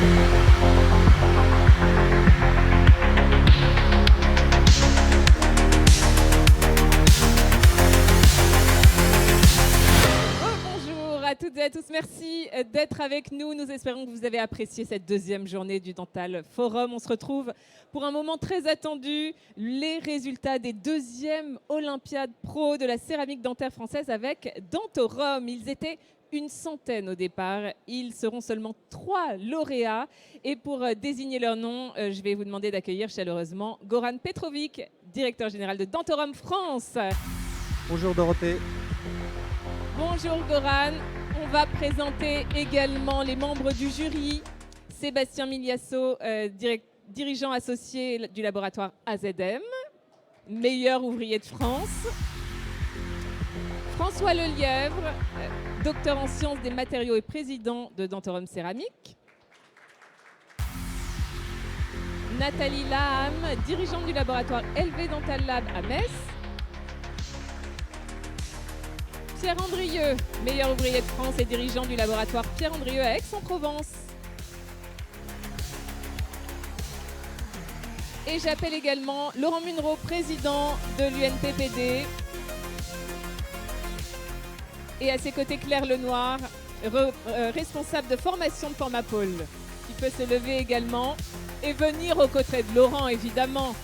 Bonjour à toutes et à tous, merci d'être avec nous. Nous espérons que vous avez apprécié cette deuxième journée du Dental Forum. On se retrouve pour un moment très attendu, les résultats des deuxièmes Olympiades Pro de la céramique dentaire française avec Dentorum. Ils étaient une centaine au départ, ils seront seulement 3 lauréats. Et pour désigner leur nom, je vais vous demander d'accueillir chaleureusement Goran Petrovic, directeur général de Dentorum France. Bonjour Dorothée. Bonjour Goran, on va présenter également les membres du jury. Sébastien Miliasso, dirigeant associé du laboratoire AZM, meilleur ouvrier de France. François Lelièvre, docteur en sciences des matériaux et président de Dentorum Céramique. Nathalie Laham, dirigeante du laboratoire LV Dental Lab à Metz. Pierre Andrieux, meilleur ouvrier de France et dirigeant du laboratoire Pierre Andrieux à Aix-en-Provence. Et j'appelle également Laurent Munro, président de l'UNPPD. Et à ses côtés, Claire Lenoir, responsable de formation de Formapol, qui peut se lever également et venir aux côtés de Laurent, évidemment.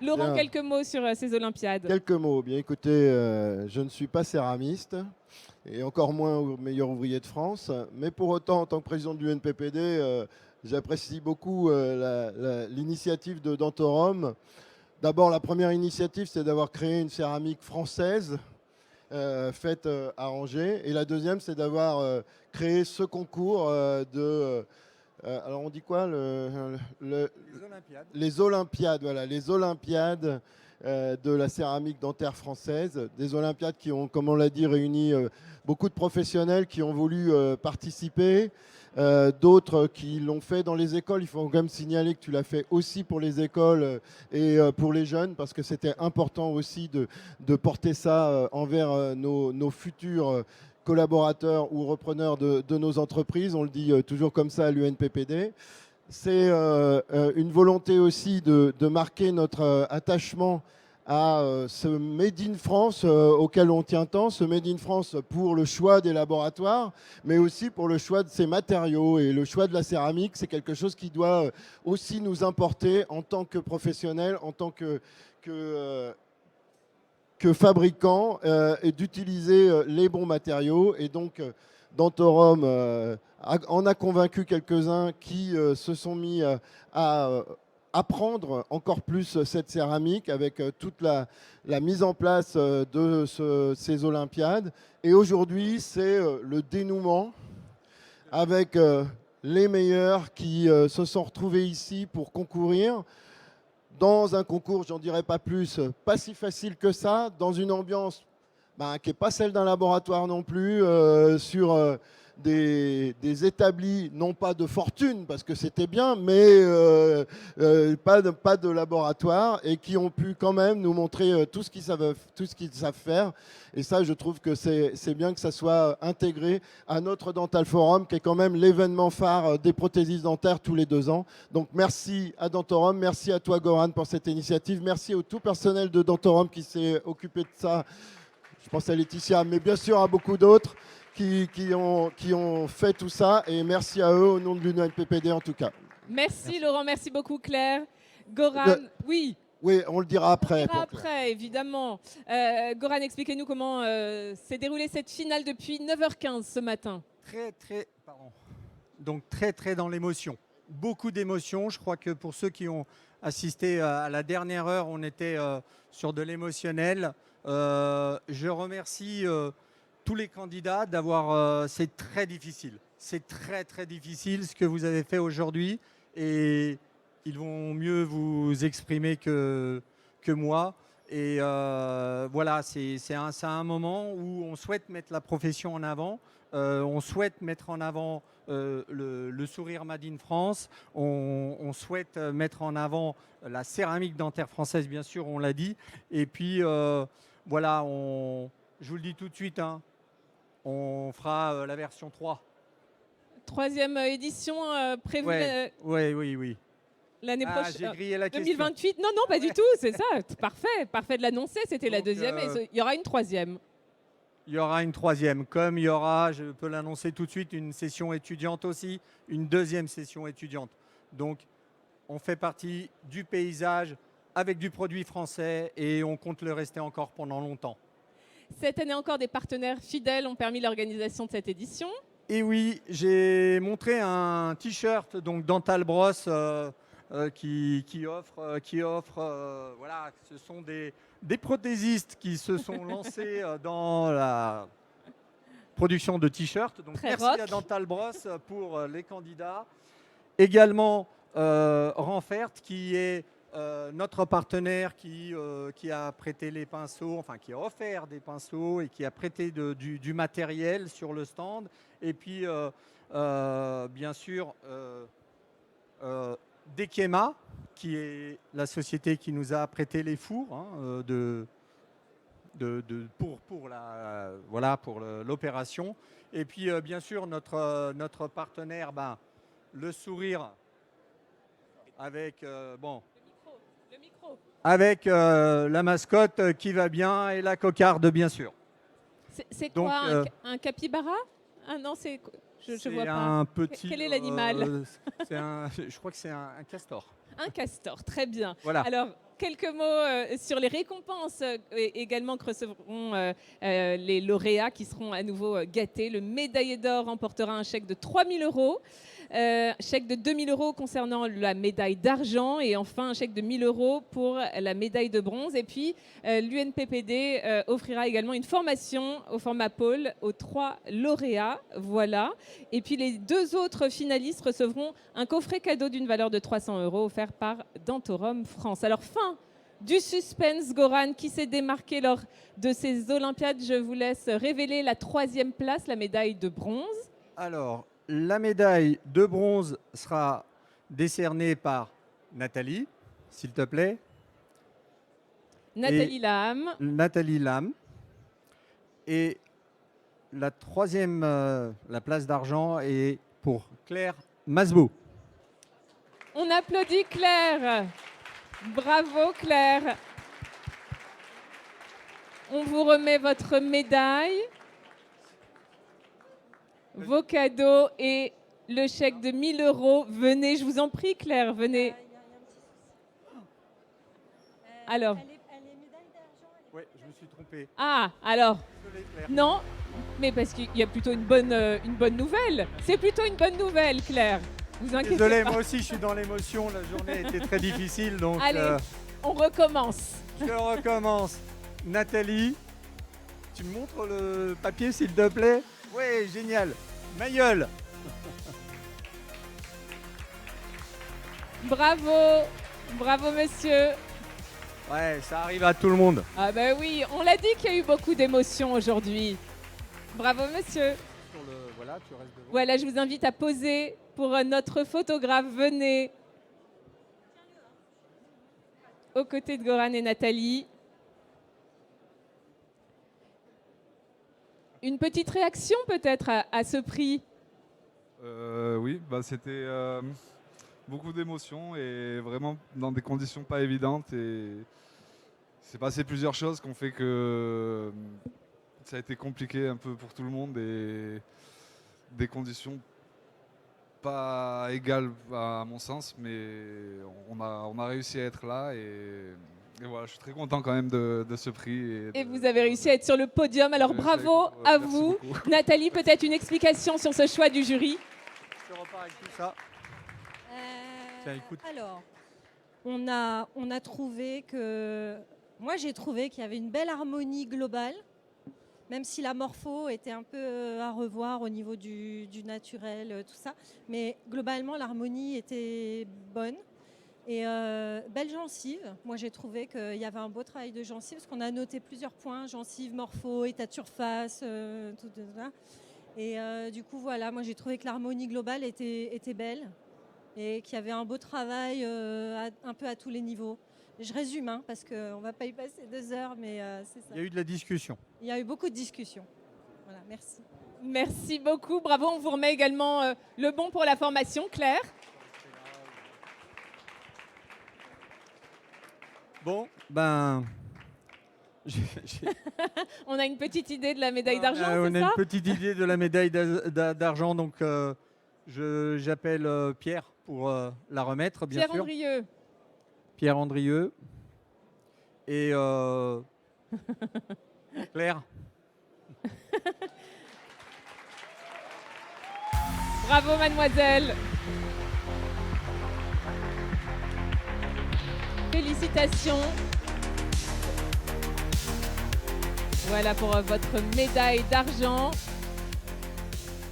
Laurent, Bien. quelques mots sur ces Olympiades. Quelques mots. Bien écoutez, je ne suis pas céramiste et encore moins meilleur ouvrier de France. Mais pour autant, en tant que président de l'UNPPD, j'apprécie beaucoup l'initiative de Dentorum. D'abord, la première initiative, c'est d'avoir créé une céramique française faite à Angers. Et la deuxième, c'est d'avoir créé ce concours alors on dit quoi Les Olympiades, voilà, les Olympiades de la céramique dentaire française. Des Olympiades qui ont, comme on l'a dit, réuni beaucoup de professionnels qui ont voulu participer. D'autres qui l'ont fait dans les écoles. Il faut quand même signaler que tu l'as fait aussi pour les écoles et pour les jeunes, parce que c'était important aussi de porter ça envers nos futurs collaborateurs ou repreneurs de nos entreprises. On le dit toujours comme ça à l'UNPPD. C'est une volonté aussi de marquer notre attachement à ce Made in France auquel on tient tant, ce Made in France pour le choix des laboratoires, mais aussi pour le choix de ces matériaux. Et le choix de la céramique, c'est quelque chose qui doit aussi nous importer en tant que professionnels, en tant que fabricants, et d'utiliser les bons matériaux. Et donc, Dentorum en a convaincu quelques-uns qui se sont mis à apprendre encore plus cette céramique avec toute la mise en place de ces Olympiades. Et aujourd'hui, c'est le dénouement avec les meilleurs qui se sont retrouvés ici pour concourir dans un concours, j'en dirai pas plus, pas si facile que ça, dans une ambiance qui n'est pas celle d'un laboratoire non plus, sur des établis, non pas de fortune, parce que c'était bien, mais pas de laboratoire, et qui ont pu quand même nous montrer tout ce qu'ils savent faire. Et ça, je trouve que c'est bien que ça soit intégré à notre Dental Forum, qui est quand même l'événement phare des prothésistes dentaires tous les 2 ans. Donc merci à Dentorum, merci à toi Goran pour cette initiative, merci au tout personnel de Dentorum qui s'est occupé de ça. Je pense à Laetitia, mais bien sûr à beaucoup d'autres qui ont fait tout ça. Et merci à eux au nom de l'UNPPD en tout cas. Merci Laurent, merci beaucoup Claire. Goran, oui. Oui, on le dira après. Après, évidemment. Goran, expliquez-nous comment s'est déroulée cette finale depuis 9h15 ce matin. Très dans l'émotion. Beaucoup d'émotions. Je crois que pour ceux qui ont assisté à la dernière heure, on était sur de l'émotionnel. Je remercie tous les candidats d'avoir... c'est très difficile. C'est très difficile ce que vous avez fait aujourd'hui. Et ils vont mieux vous exprimer que moi. Et voilà, c'est un moment où on souhaite mettre la profession en avant. On souhaite mettre en avant le sourire Made in France. On souhaite mettre en avant la céramique dentaire française, bien sûr, on l'a dit. Et puis, voilà, je vous le dis tout de suite, hein, on fera la version 3. troisième édition prévue Oui. l'année Ah, prochaine. j'ai grillé la question. 2028. Non, pas du tout, c'est ça. Parfait de l'annoncer. C'était la Donc, deuxième et il y aura une troisième. Il y aura une troisième, comme il y aura, je peux l'annoncer tout de suite, une session étudiante aussi, une deuxième session étudiante. Donc, on fait partie du paysage avec du produit français et on compte le rester encore pendant longtemps. Cette année encore, des partenaires fidèles ont permis l'organisation de cette édition. Et oui, j'ai montré un t-shirt donc Dental Bros qui offre voilà, ce sont des prothésistes qui se sont lancés dans la production de t-shirts. Donc Très merci rock. à Dental Bros pour les candidats. Également Renfert qui est notre partenaire qui a prêté les pinceaux, enfin qui a offert des pinceaux et qui a prêté du matériel sur le stand. Et puis bien sûr Dekema qui est la société qui nous a prêté les fours hein, pour l'opération. Et puis bien sûr notre partenaire, le sourire avec avec la mascotte qui va bien et la cocarde bien sûr. C'est Donc, quoi un capybara? Ah non, je vois pas. Un petit, Quel est l'animal? Je crois que c'est un castor. Un castor, très bien. Voilà. Alors, quelques mots sur les récompenses également que recevront les lauréats qui seront à nouveau gâtés. Le médaillé d'or remportera un chèque de 3 000 €, chèque de 2 000 € concernant la médaille d'argent et enfin un chèque de 1 000 € pour la médaille de bronze. Et puis, l'UNPPD offrira également une formation au format pôle aux 3 lauréats. Voilà. Et puis, les 2 autres finalistes recevront un coffret cadeau d'une valeur de 300 € offert par Dentorum France. Alors, fin du suspense, Goran, qui s'est démarqué lors de ces Olympiades. Je vous laisse révéler la 3e place, la médaille de bronze. Alors, la médaille de bronze sera décernée par Nathalie, s'il te plaît. Nathalie Laham. Nathalie Lam. Et la 3e, la place d'argent est pour Claire Masbeau. On applaudit Claire. Bravo Claire. On vous remet votre médaille, vos cadeaux et le chèque de 1 000 €. Venez, je vous en prie Claire, venez. Alors. Elle est médaille d'argent. Oui, je me suis trompé. Ah, alors. Désolé, Claire. Non, mais parce qu'il y a plutôt une bonne nouvelle. C'est plutôt une bonne nouvelle, Claire. Vous inquiétez Désolé, pas. moi aussi je suis dans l'émotion. La journée était très difficile, donc Allez, on recommence. je recommence. Nathalie, tu me montres le papier s'il te plaît? Oui, génial. Mailleul. Bravo, bravo monsieur. Ouais, ça arrive à tout le monde. Ah ben oui, on l'a dit qu'il y a eu beaucoup d'émotions aujourd'hui. Bravo monsieur. Voilà, tu restes devant. Voilà, je vous invite à poser pour notre photographe. Venez. Aux côtés de Goran et Nathalie. Une petite réaction peut-être à ce prix? Oui, c'était beaucoup d'émotions et vraiment dans des conditions pas évidentes. Et c'est passé plusieurs choses qui ont fait que ça a été compliqué un peu pour tout le monde et des conditions pas égales à mon sens, mais on a réussi à être là et voilà, je suis très content quand même de ce prix. Et vous avez réussi à être sur le podium, alors bravo à vous. Beaucoup. Nathalie, peut-être une explication sur ce choix du jury? Je repars avec tout ça. Tiens, écoute. Alors, on a trouvé que... Moi, j'ai trouvé qu'il y avait une belle harmonie globale, même si la morpho était un peu à revoir au niveau du naturel, tout ça. Mais globalement, l'harmonie était bonne. Et belle gencive. Moi, j'ai trouvé qu'il y avait un beau travail de gencive, parce qu'on a noté plusieurs points, gencive, morpho, état de surface, tout ça. Et du coup, voilà, moi, j'ai trouvé que l'harmonie globale était belle et qu'il y avait un beau travail un peu à tous les niveaux. Je résume, parce qu'on ne va pas y passer 2 heures, mais c'est ça. Il y a eu de la discussion. Il y a eu beaucoup de discussions. Voilà, merci. Merci beaucoup. Bravo. On vous remet également le bon pour la formation, Claire. Bon, ben. On a une petite idée de la médaille d'argent, On c'est a ça? une petite idée de la médaille d'argent, donc j'appelle Pierre pour la remettre, bien Pierre sûr. Andrieux. Pierre Andrieux. Et Claire. Bravo, mademoiselle. Félicitations. Voilà pour votre médaille d'argent.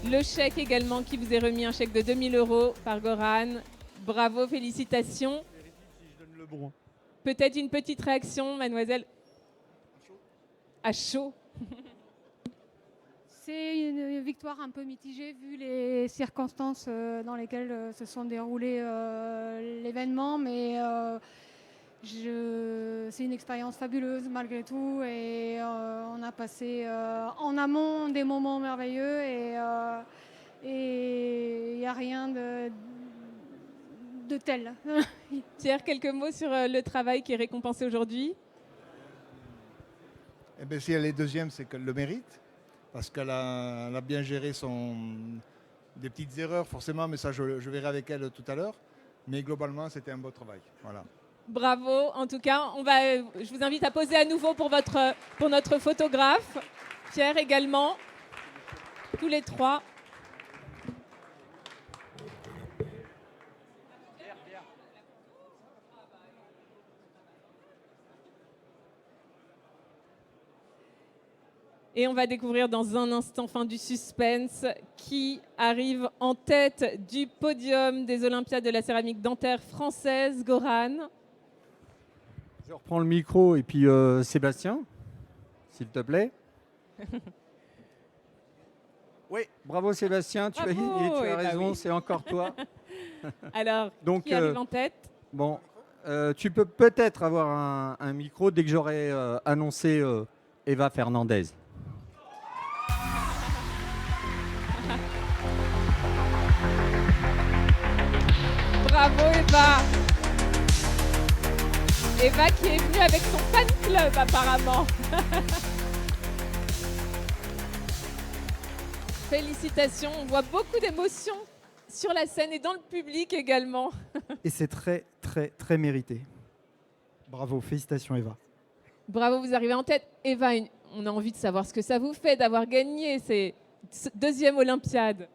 Le chèque également qui vous est remis, un chèque de 2000 € par Goran. Bravo, félicitations. Peut-être une petite réaction, mademoiselle. À chaud. C'est une victoire un peu mitigée vu les circonstances dans lesquelles se sont déroulés l'événement, mais c'est une expérience fabuleuse malgré tout et on a passé en amont des moments merveilleux et il n'y a rien de tel. Pierre, quelques mots sur le travail qui est récompensé aujourd'hui? Eh bien, si elle est deuxième, c'est qu'elle le mérite, parce qu'elle a bien géré des petites erreurs, forcément, mais ça, je verrai avec elle tout à l'heure. Mais globalement, c'était un beau travail. Voilà. Bravo. En tout cas, je vous invite à poser à nouveau pour notre photographe. Pierre également. Tous les trois. Et on va découvrir dans un instant, fin du suspense, qui arrive en tête du podium des Olympiades de la céramique dentaire française, Goran. Je reprends le micro et puis Sébastien, s'il te plaît. Oui, bravo Sébastien, tu as raison, c'est encore toi. Alors, donc, qui arrive en tête? Bon, tu peux peut-être avoir un micro dès que j'aurai annoncé Eva Fernandez. Bravo Eva. Eva qui est venue avec son fan club apparemment. Félicitations, on voit beaucoup d'émotions sur la scène et dans le public également. Et c'est très, très, très mérité. Bravo, félicitations Eva. Bravo, vous arrivez en tête. Eva, on a envie de savoir ce que ça vous fait d'avoir gagné ces deuxième Olympiade.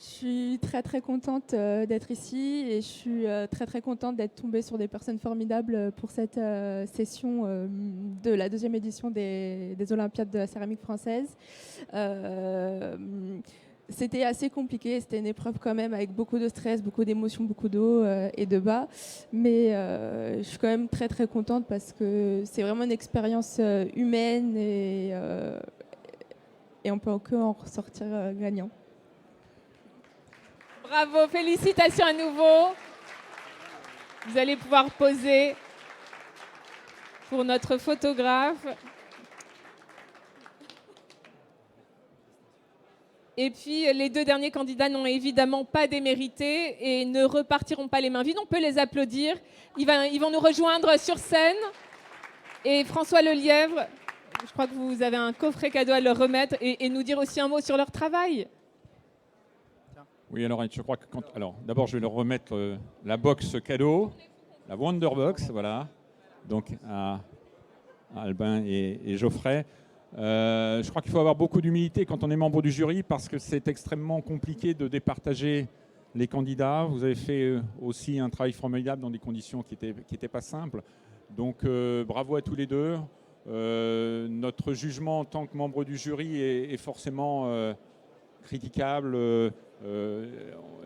Je suis très très contente d'être ici et je suis très très contente d'être tombée sur des personnes formidables pour cette session de la deuxième édition des Olympiades de la céramique française. C'était assez compliqué, c'était une épreuve quand même avec beaucoup de stress, beaucoup d'émotions, beaucoup d'eau et de bas. Mais je suis quand même très très contente parce que c'est vraiment une expérience humaine et on peut que en ressortir gagnant. Bravo, félicitations à nouveau. Vous allez pouvoir poser pour notre photographe. Et puis, les deux derniers candidats n'ont évidemment pas démérité et ne repartiront pas les mains vides. On peut les applaudir. Ils vont nous rejoindre sur scène. Et François Lelièvre, je crois que vous avez un coffret cadeau à leur remettre et nous dire aussi un mot sur leur travail. Oui, alors je crois que d'abord je vais leur remettre la box cadeau, la Wonderbox, voilà, donc à Albin et Geoffrey. Je crois qu'il faut avoir beaucoup d'humilité quand on est membre du jury parce que c'est extrêmement compliqué de départager les candidats. Vous avez fait aussi un travail formidable dans des conditions qui étaient pas simples. Donc bravo à tous les deux. Notre jugement en tant que membre du jury est forcément critiquable.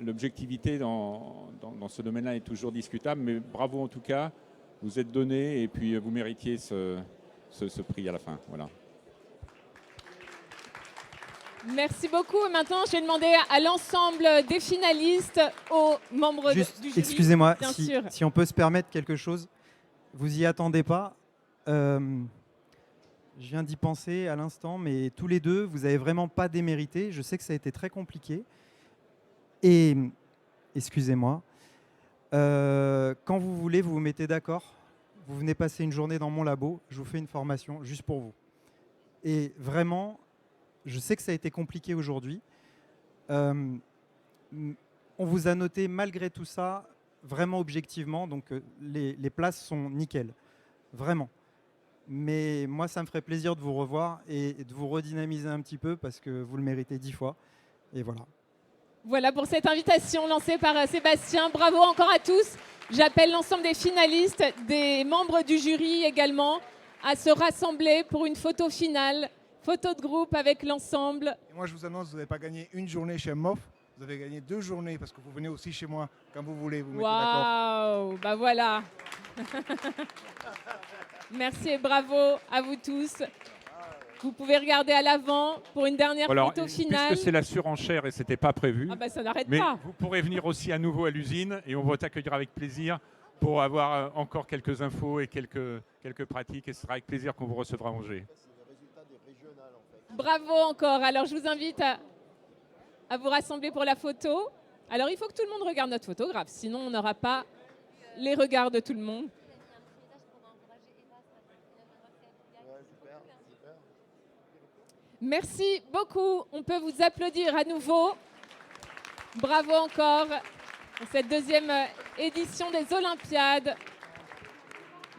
L'objectivité dans ce domaine-là est toujours discutable, mais bravo en tout cas, vous êtes donné et puis vous méritiez ce prix à la fin. Voilà. Merci beaucoup. Maintenant, je vais demander à l'ensemble des finalistes, aux membres du jury. Excusez-moi, bien sûr. si on peut se permettre quelque chose, vous y attendez pas. Je viens d'y penser à l'instant, mais tous les deux, vous n'avez vraiment pas démérité. Je sais que ça a été très compliqué. Et, excusez-moi, quand vous voulez, vous vous mettez d'accord. Vous venez passer une journée dans mon labo. Je vous fais une formation juste pour vous. Et vraiment, je sais que ça a été compliqué aujourd'hui. On vous a noté malgré tout ça, vraiment objectivement. Donc les places sont nickel. Vraiment. Mais moi, ça me ferait plaisir de vous revoir et de vous redynamiser un petit peu parce que vous le méritez 10 fois. Et voilà. Voilà pour cette invitation lancée par Sébastien. Bravo encore à tous. J'appelle l'ensemble des finalistes, des membres du jury également, à se rassembler pour une photo finale, photo de groupe avec l'ensemble. Et moi, je vous annonce, vous n'avez pas gagné une journée chez MOF, vous avez gagné 2 journées parce que vous venez aussi chez moi quand vous voulez. Vous mettez d'accord. Waouh, bah voilà. Merci et bravo à vous tous. Vous pouvez regarder à l'avant pour une dernière photo finale. Puisque c'est la surenchère et ce n'était pas prévu, Ah bah ça n'arrête mais pas. vous pourrez venir aussi à nouveau à l'usine et on va t'accueillir avec plaisir pour avoir encore quelques infos et quelques pratiques. Et ce sera avec plaisir qu'on vous recevra à Angers. Bravo encore. Alors je vous invite à vous rassembler pour la photo. Alors il faut que tout le monde regarde notre photographe, sinon on n'aura pas les regards de tout le monde. Merci beaucoup. On peut vous applaudir à nouveau. Bravo encore pour cette deuxième édition des Olympiades.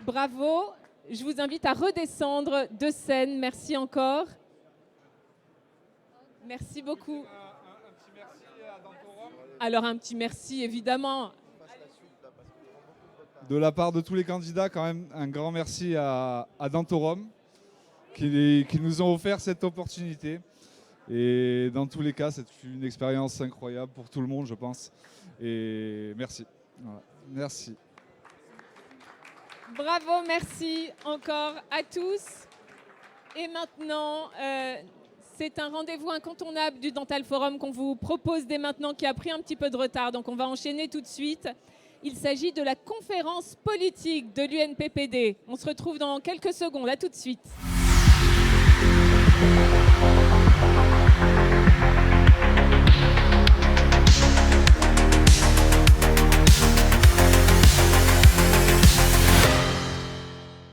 Bravo. Je vous invite à redescendre de scène. Merci encore. Merci beaucoup. Alors un petit merci évidemment. De la part de tous les candidats, quand même, un grand merci à Dantorum qui nous ont offert cette opportunité. Et dans tous les cas, c'est une expérience incroyable pour tout le monde, je pense. Et merci. Voilà. Merci. Bravo, merci encore à tous. Et maintenant, c'est un rendez-vous incontournable du Dental Forum qu'on vous propose dès maintenant, qui a pris un petit peu de retard. Donc on va enchaîner tout de suite. Il s'agit de la conférence politique de l'UNPPD. On se retrouve dans quelques secondes. À tout de suite.